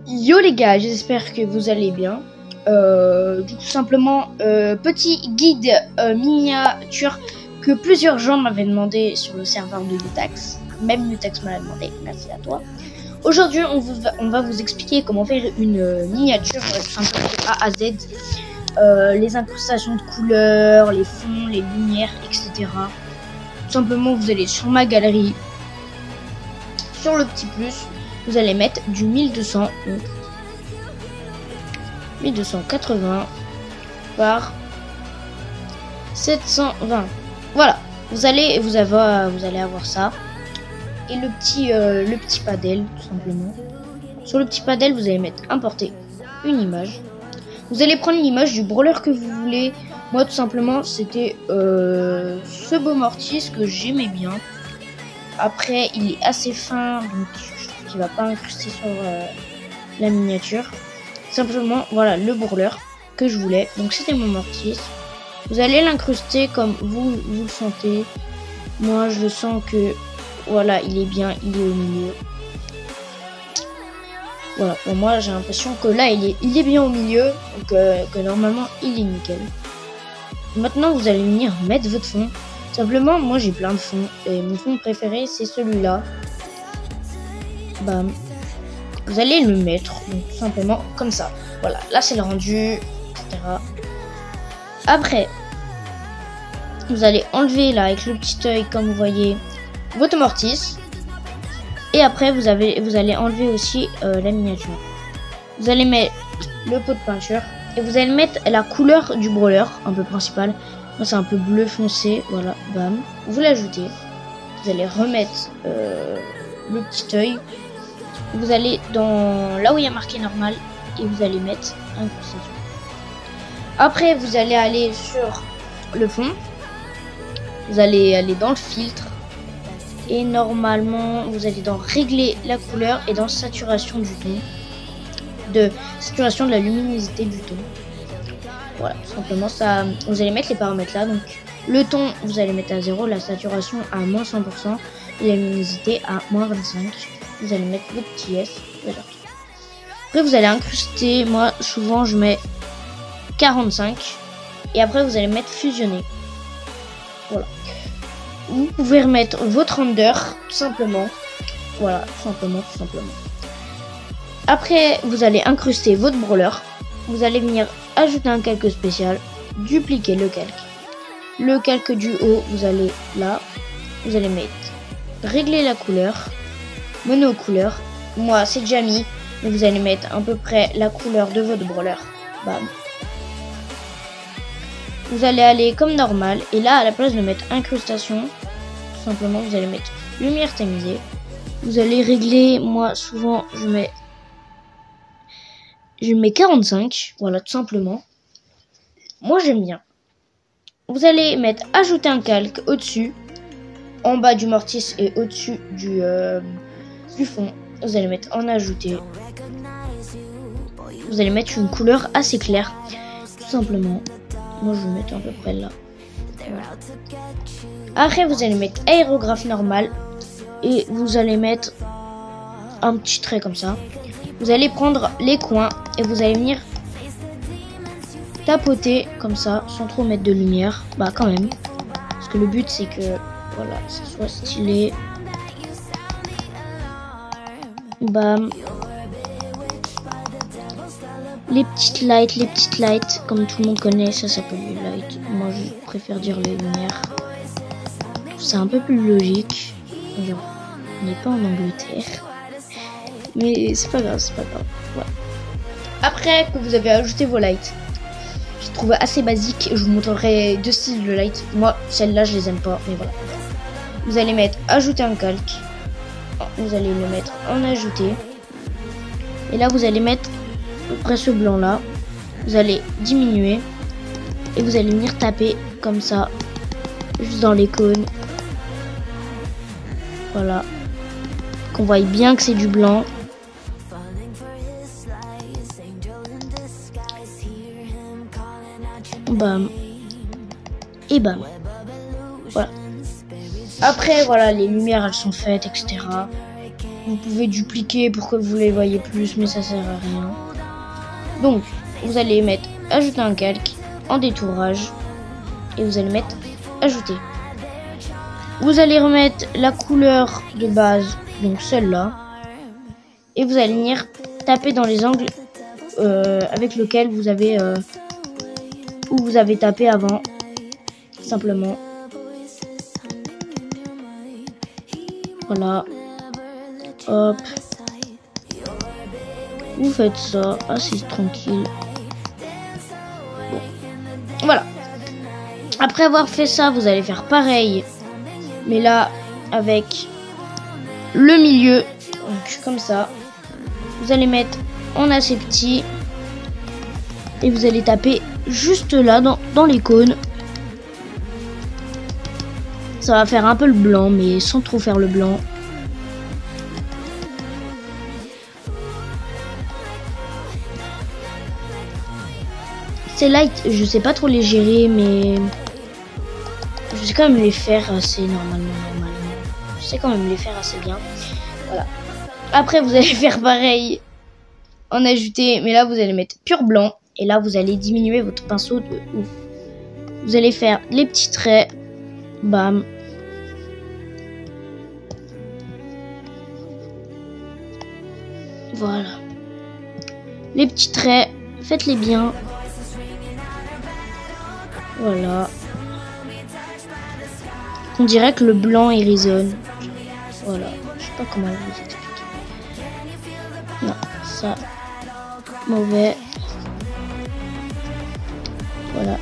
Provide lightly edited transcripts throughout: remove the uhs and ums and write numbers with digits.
Yo les gars, j'espère que vous allez bien. Du coup simplement, petit guide miniature que plusieurs gens m'avaient demandé sur le serveur de Lutax. Même Lutax m'a demandé, merci à toi. Aujourd'hui on va vous expliquer comment faire une miniature simplement de A à Z. Les incrustations de couleurs, les fonds, les lumières, etc. Tout simplement vous allez sur ma galerie, sur le petit plus, vous allez mettre du 1200, donc 1280 par 720. Voilà, vous allez avoir ça et le petit padel tout simplement. Sur le petit padel, vous allez mettre importer une image. Vous allez prendre l'image du brawler que vous voulez. Moi tout simplement c'était ce beau mortis que j'aimais bien. Après il est assez fin, donc je trouve qu'il va pas incruster sur la miniature. Simplement voilà le brawler que je voulais. Donc c'était mon mortis. Vous allez l'incruster comme vous le sentez. Moi je sens que voilà il est bien, il est au milieu. Voilà, pour moi j'ai l'impression que là il est bien au milieu, donc que normalement il est nickel. Maintenant vous allez venir mettre votre fond. Simplement moi j'ai plein de fonds et mon fond préféré c'est celui-là. Bam. Vous allez le mettre, donc tout simplement comme ça. Voilà, là c'est le rendu, etc. Après, vous allez enlever là avec le petit œil comme vous voyez votre mortis. Et après vous allez enlever aussi la miniature. Vous allez mettre le pot de peinture et vous allez mettre la couleur du brawler un peu principale. Moi c'est un peu bleu foncé, voilà, bam. Vous l'ajoutez. Vous allez remettre le petit œil. Vous allez dans là où il y a marqué normal et vous allez mettre incrustation. Après vous allez aller sur le fond. Vous allez aller dans le filtre. Et normalement, vous allez dans régler la couleur et dans saturation du ton. Saturation de la luminosité du ton. Voilà, tout simplement ça. Vous allez mettre les paramètres là. Donc, le ton, vous allez mettre à 0, la saturation à moins 100% et la luminosité à moins 25. Vous allez mettre le petit S. Après, vous allez incruster. Moi, souvent, je mets 45. Et après, vous allez mettre fusionner. Voilà. Vous pouvez remettre votre render, tout simplement. Voilà, tout simplement. Après, vous allez incruster votre brawler. Vous allez venir ajouter un calque spécial, dupliquer le calque. Le calque du haut, vous allez là. Vous allez mettre régler la couleur, mono couleur. Moi, c'est déjà mis, mais vous allez mettre à peu près la couleur de votre brawler. Bam. Vous allez aller comme normal et là à la place de mettre incrustation, tout simplement vous allez mettre lumière tamisée. Vous allez régler, moi souvent je mets 45, voilà tout simplement. Moi j'aime bien. Vous allez mettre ajouter un calque au-dessus, en bas du mortis et au-dessus du fond. Vous allez mettre en ajouter. Vous allez mettre une couleur assez claire, tout simplement. Moi je vais mettre à peu près là. Voilà. Après vous allez mettre aérographe normal et vous allez mettre un petit trait comme ça. Vous allez prendre les coins et vous allez venir tapoter comme ça sans trop mettre de lumière. Bah quand même. Parce que le but c'est que voilà, ça soit stylé. Bam. Les petites lights, comme tout le monde connaît, ça s'appelle les lights. Moi, je préfère dire les lumières. C'est un peu plus logique. Genre, on n'est pas en Angleterre. Mais c'est pas grave, Voilà. Après que vous avez ajouté vos lights, je trouve assez basique. Je vous montrerai deux styles de lights. Moi, celles-là, je les aime pas, mais voilà. Vous allez mettre ajouter un calque. Vous allez le mettre en ajouter. Et là, vous allez mettre après ce blanc là, vous allez diminuer et vous allez venir taper comme ça, juste dans les cônes. Voilà, qu'on voit bien que c'est du blanc. Bam et bam. Voilà. Après voilà, les lumières elles sont faites, etc. Vous pouvez dupliquer pour que vous les voyez plus, mais ça sert à rien. Donc, vous allez mettre ajouter un calque en détourage et vous allez mettre ajouter. Vous allez remettre la couleur de base, donc celle-là, et vous allez venir taper dans les angles avec lequel vous avez où vous avez tapé avant, simplement. Voilà. Hop. Vous faites ça, assez tranquille. Bon. Voilà. Après avoir fait ça, vous allez faire pareil. Mais là, avec le milieu. Donc, comme ça. Vous allez mettre en assez petit. Et vous allez taper juste là, dans les cônes. Ça va faire un peu le blanc, mais sans trop faire le blanc. Ces lights, je sais pas trop les gérer, mais je sais quand même les faire assez normalement. Je sais quand même les faire assez bien. Voilà. Après, vous allez faire pareil en ajouter, mais là, vous allez mettre pur blanc. Et là, vous allez diminuer votre pinceau de ouf. Vous allez faire les petits traits. Bam. Voilà. Les petits traits, faites-les bien. Voilà. On dirait que le blanc il résonne. Voilà. Je sais pas comment vous expliquer. Non, ça. Mauvais. Voilà.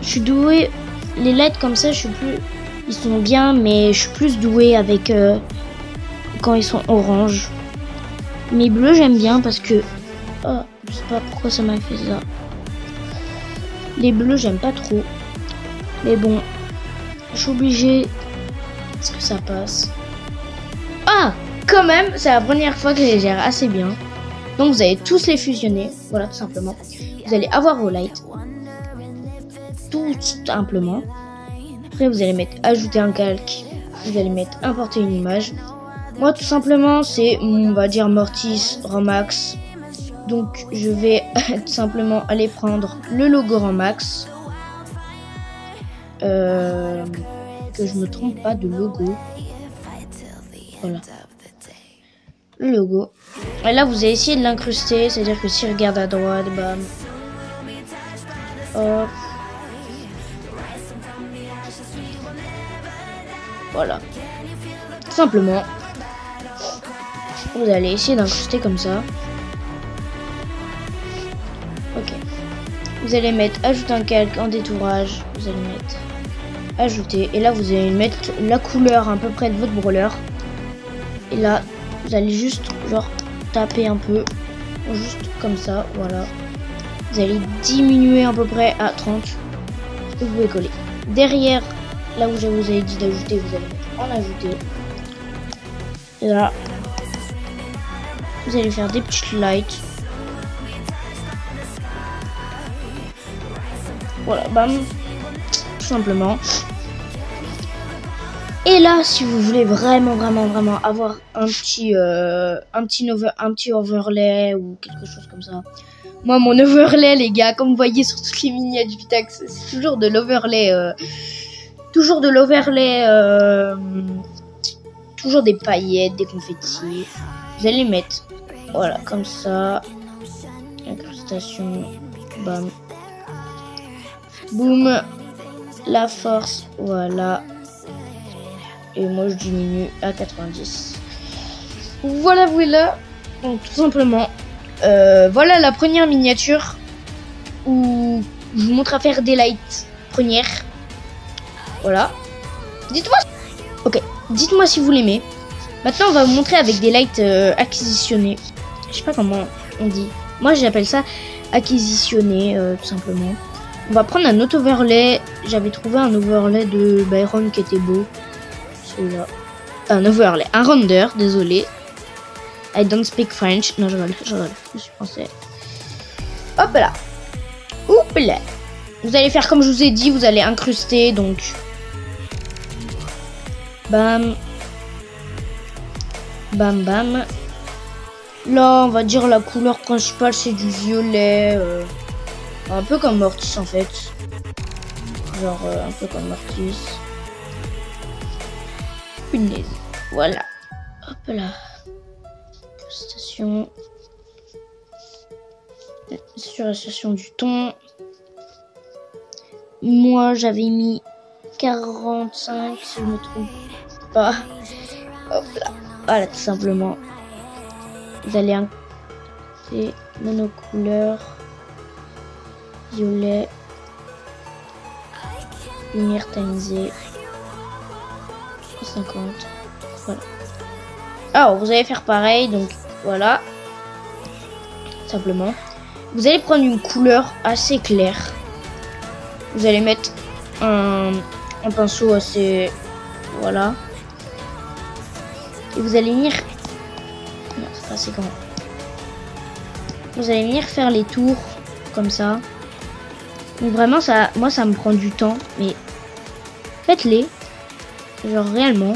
Je suis douée. Les LED comme ça, je suis plus. Ils sont bien, mais je suis plus douée avec quand ils sont orange. Mais bleu, j'aime bien parce que. Oh, je sais pas pourquoi ça m'a fait ça. Les bleus, j'aime pas trop. Mais bon, je suis obligée. Est-ce que ça passe? Ah, quand même, c'est la première fois que je les gère assez bien. Donc, vous allez tous les fusionner. Voilà, tout simplement. Vous allez avoir vos lights. Tout simplement. Après, vous allez mettre ajouter un calque. Vous allez mettre importer une image. Moi, tout simplement, c'est, on va dire, Mortis Ranmax. Donc, je vais tout simplement aller prendre le logo Ranmax. Que je me trompe pas de logo. Voilà. Le logo. Et là, vous allez essayer de l'incruster. C'est-à-dire que si je regarde à droite, bam. Hop. Voilà. Tout simplement. Vous allez essayer d'incruster comme ça. Ok. Vous allez mettre ajouter un calque en détourage. Vous allez mettre ajouter. Et là, vous allez mettre la couleur à peu près de votre brawler. Et là, vous allez juste genre taper un peu. Juste comme ça. Voilà. Vous allez diminuer à peu près à 30. Et vous pouvez coller. Derrière, là où je vous ai dit d'ajouter, vous allez mettre en ajouter. Et là, vous allez faire des petites lights. Voilà, bam. Tout simplement. Et là, si vous voulez vraiment avoir un petit overlay ou quelque chose comme ça. Moi, mon overlay, les gars, comme vous voyez sur toutes les miniatures du Vitax, c'est toujours de l'overlay. Toujours des paillettes, des confettis. Vous allez mettre, voilà, comme ça. Incrustation. Bam. Boum. La force, voilà. Et moi, je diminue à 90. Voilà. Donc, tout simplement. Voilà la première miniature où je vous montre à faire des lights première. Voilà. Dites-moi. Ok. Dites-moi si vous l'aimez. Maintenant, on va vous montrer avec des lights acquisitionnés. Je sais pas comment on dit. Moi, j'appelle ça acquisitionné, tout simplement. On va prendre un autre overlay. J'avais trouvé un overlay de Byron qui était beau. Celui-là. Un overlay. Un render, désolé. I don't speak French. Non, je rigole. Je suis français. Hop là. Hop là. Vous allez faire comme je vous ai dit. Vous allez incruster. Donc. Bam. Bam bam. Là, on va dire la couleur principale, c'est du violet. Un peu comme Mortis en fait. Genre un peu comme Mortis. Punaise. Voilà. Hop là. Station. Sur la station du thon. Moi, j'avais mis 45, si je me trompe pas. Hop là. Voilà, tout simplement. Vous allez incliner monocouleur. Violet. Lumière tamisée. 50. Voilà. Alors, vous allez faire pareil. Donc, voilà. Simplement. Vous allez prendre une couleur assez claire. Vous allez mettre un pinceau assez... Voilà. Et vous allez venir... Non, c'est pas assez grand. Vous allez venir faire les tours comme ça. Donc vraiment, ça, moi, ça me prend du temps. Mais faites-les. Genre réellement.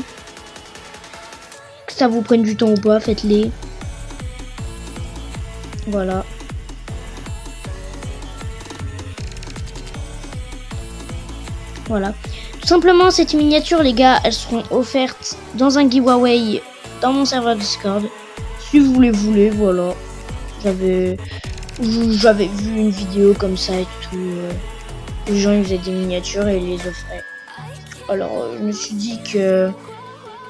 Que ça vous prenne du temps ou pas, faites-les. Voilà. Voilà. Tout simplement, cette miniature, les gars, elles seront offertes dans un giveaway dans mon serveur Discord. Si vous les voulez, voilà. J'avais vu une vidéo comme ça et tout. Les gens, ils faisaient des miniatures et ils les offraient. Alors, je me suis dit que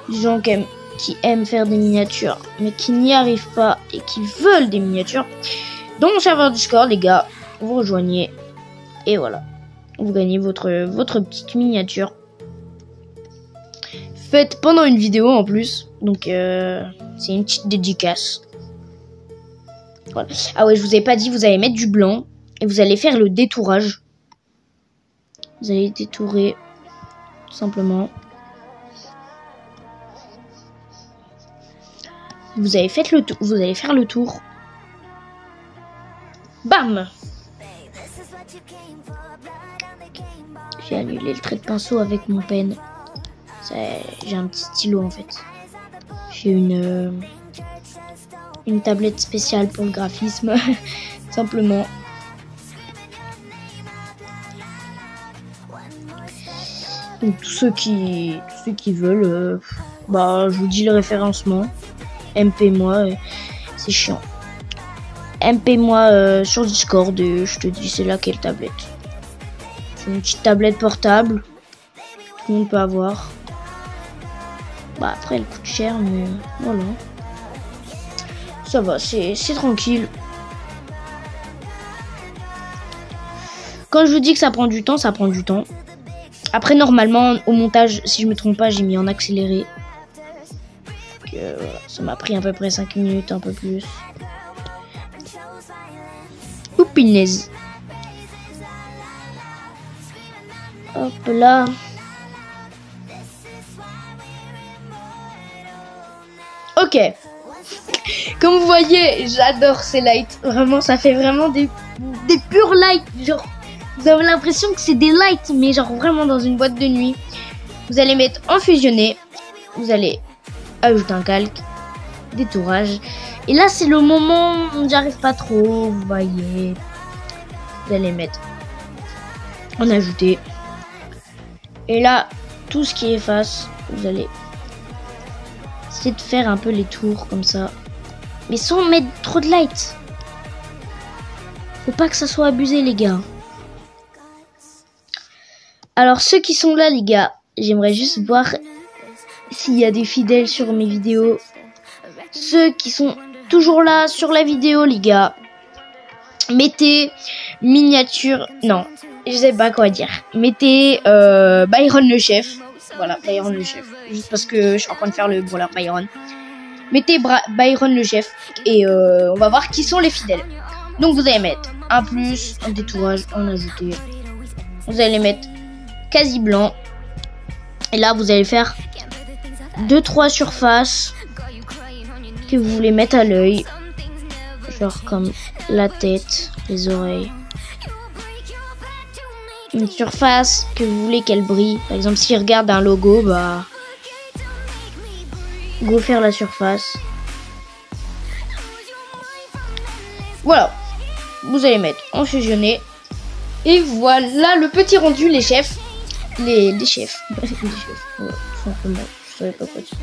les gens qui aiment faire des miniatures, mais qui n'y arrivent pas et qui veulent des miniatures, dans mon serveur Discord, les gars, vous rejoignez. Et voilà. Vous gagnez votre petite miniature. Faite pendant une vidéo en plus. Donc c'est une petite dédicace. Voilà. Ah ouais, je vous ai pas dit, vous allez mettre du blanc. Et vous allez faire le détourage. Vous allez détourer. Tout simplement. Vous allez faire le tour. Bam! J'ai annulé le trait de pinceau avec mon pen. J'ai un petit stylo en fait. J'ai une tablette spéciale pour le graphisme. Simplement. Donc tous ceux qui veulent, bah je vous dis le référencement. MP moi, c'est chiant. MP moi sur Discord et je te dis c'est laquelle tablette. C'est une petite tablette portable. Tout le monde peut avoir. Bah après elle coûte cher mais voilà. Ça va, c'est tranquille. Quand je vous dis que ça prend du temps, ça prend du temps. Après normalement au montage, si je me trompe pas, j'ai mis en accéléré. Donc, voilà, ça m'a pris à peu près 5 minutes, un peu plus. Ouh punaise. Hop là. Ok. Comme vous voyez, j'adore ces lights. Vraiment, ça fait vraiment des purs lights. Genre, vous avez l'impression que c'est des lights, mais genre vraiment dans une boîte de nuit. Vous allez mettre en fusionné. Vous allez ajouter un calque. Détourage. Et là, c'est le moment où j'arrive pas trop. Vous voyez. Vous allez mettre en ajouter. Et là, tout ce qui est face, vous allez essayer de faire un peu les tours comme ça. Mais sans mettre trop de light. Faut pas que ça soit abusé, les gars. Alors, ceux qui sont là, les gars, j'aimerais juste voir s'il y a des fidèles sur mes vidéos. Ceux qui sont toujours là sur la vidéo, les gars, mettez miniature. Non, je sais pas quoi dire. Mettez Byron le chef. Voilà, Byron le chef. Juste parce que je suis en train de faire le brawler Byron. Mettez Byron le chef. Et on va voir qui sont les fidèles. Donc vous allez mettre un plus, un détourage, en ajouter. Vous allez mettre quasi blanc. Et là vous allez faire 2-3 surfaces que vous voulez mettre à l'œil. Genre comme la tête, les oreilles. Une surface que vous voulez qu'elle brille. Par exemple, si regarde un logo, bah Go faire la surface. Voilà. Vous allez mettre en fusionné. Et voilà le petit rendu, les chefs. Les chefs. Les chefs. Ouais, tout simplement. Je savais pas quoi dire.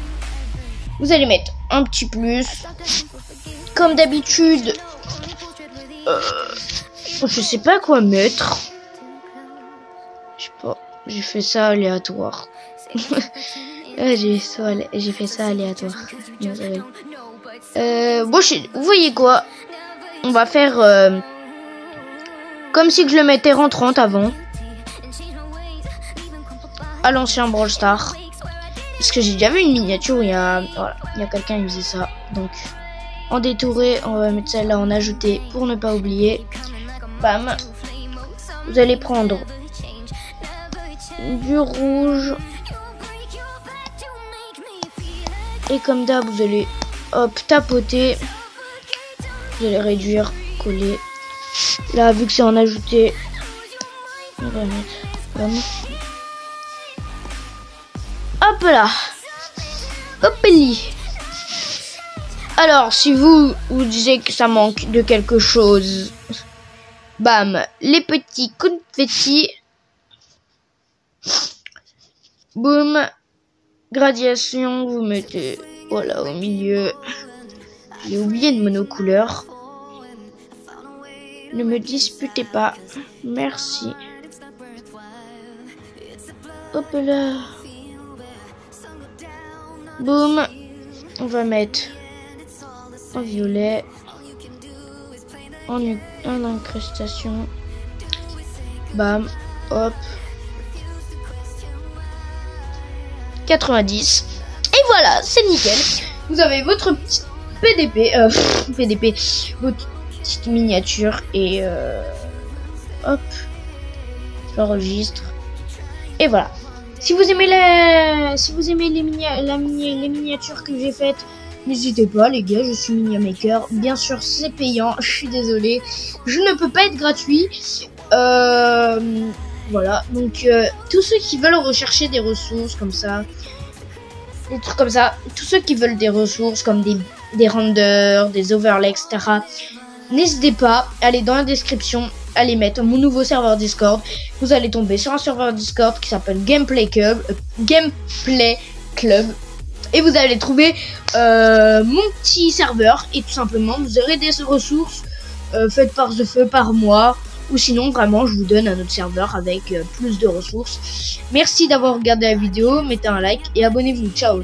Vous allez mettre un petit plus. Comme d'habitude. Je sais pas quoi mettre. Je sais pas. J'ai fait ça aléatoire. J'ai fait ça aléatoire. Bon, vous voyez quoi? On va faire comme si je le mettais en 30 avant. À l'ancien Brawl Stars. Parce que j'ai déjà vu une miniature où il y a quelqu'un qui faisait ça. Donc, en détouré, on va mettre celle-là en ajouté pour ne pas oublier. Bam. Vous allez prendre du rouge. Et comme d'hab, vous allez hop tapoter. Vous allez réduire, coller. Là, vu que c'est en ajouté, on va mettre bam. Hop là. Hop li. Alors, si vous disiez que ça manque de quelque chose, bam, les petits confettis. Boum. Gradation, vous mettez, voilà, au milieu. J'ai oublié de monocouleur. Ne me disputez pas. Merci. Hop là. Boum. On va mettre en violet. En incrustation. Bam. Hop. 90. Et voilà, c'est nickel. Vous avez votre petite PDP. Votre petite miniature. Et hop. J'enregistre. Et voilà. Si vous aimez les miniatures que j'ai faites, n'hésitez pas les gars, je suis Miniamaker. Bien sûr c'est payant, je suis désolée. Je ne peux pas être gratuit. Voilà, donc tous ceux qui veulent rechercher des ressources comme ça, des trucs comme ça, tous ceux qui veulent des ressources comme des renders, des overlays, etc. N'hésitez pas, allez dans la description, allez mettre mon nouveau serveur Discord. Vous allez tomber sur un serveur Discord qui s'appelle Gameplay Club. Et vous allez trouver mon petit serveur. Et tout simplement, vous aurez des ressources faites par The Feu par mois. Ou sinon, vraiment, je vous donne un autre serveur avec plus de ressources. Merci d'avoir regardé la vidéo. Mettez un like et abonnez-vous. Ciao.